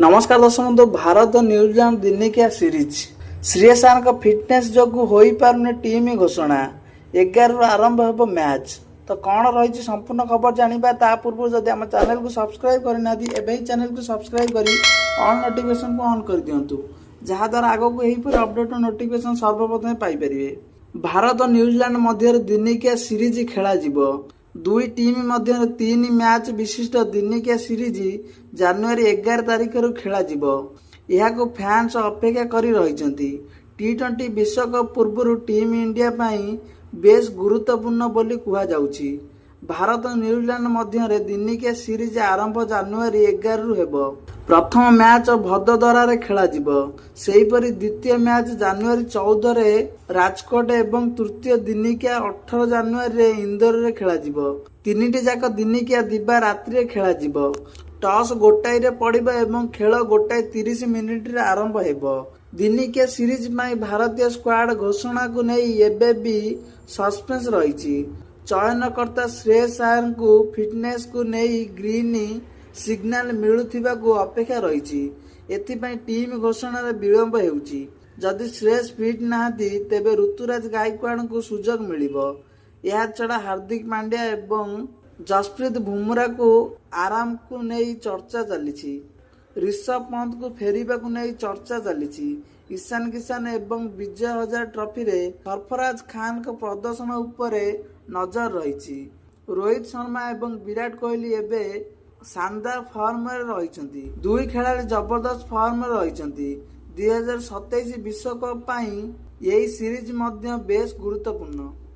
नमस्कार दर्शक बंधु। भारत न्यूजीलैंड दिनिकिया सीरीज श्रेयस आयर का फिटनेस जो हो पारे टीम घोषणा 11 रु आरंभ हो मैच। तो कौन रही संपूर्ण खबर जाना ता पूर्व जदि आम चैनल को सब्सक्राइब करना एवं चैनल को सब्सक्राइब कर ऑन नोटिफिकेशन को ऑन कर दिंतु जहाद्वारा आगक यहीपर अपडेट नोटिफिकेशन सर्वप्रथम पाइपर। भारत और न्यूजीलैंड मध्य दिनिकिया सीरीज खेल दुई टीम मध्य 3 मैच विशिष्ट दिनिकिया सीरीज जनवरी 11 तारिख खेल फैंस अपेक्षा करी रही। T20 विश्वकप पूर्व टीम इंडिया बेस गुरुत्वपूर्ण बोली कहुछि। भारत और न्यूजीलैंड मध्य दिनिकिया सीरीज आरंभ जनवरी 11 रु हेबो। प्रथम मैच भदोदरा खेल द्वितीय मैच जनवरी 14 रे राजकोट एवं तृतीय दिनिकिया 18 जनवरी इंदौर रे खेल तीनिटी जाक दिनिकिया दिबा रात्रि खेल। टॉस गोटाई रे पड़िबो एवं खेल 1:30 मिनिट रे आरंभ हेबो। दिनिकिया सीरीज भारतीय स्क्वाड घोषणा को नहीं एबे भी सस्पेंस रही। चयनकर्ता श्रेयस आयर को फिटनेस को नहीं ग्रीन सिग्नल मिलुथिबा को अपेक्षा रही। एथिपाई टीम घोषणा विलंब हेउची। जदि श्रेयस फिट नहांती तेबे ऋतुराज गायकवाड़ को सुजोग मिलिबो। या छड़ा हार्दिक पांड्या एवं जसप्रीत बुमरा को आराम को नहीं चर्चा चली। ऋषभ पंत को फेरिबा को नहीं चर्चा चली। ईशान किशन एवं विजय हजार ट्रॉफी रे सरफराज खान को प्रदर्शन उपरे नजर रही। रोहित शर्मा एवं विराट कोहली एबे शानदार फॉर्म में रही। दुई खेलाड़ी जबरदस्त फॉर्म में रही। 2027 विश्वकप यही सीरीज मध्य बेस गुरुत्वपूर्ण।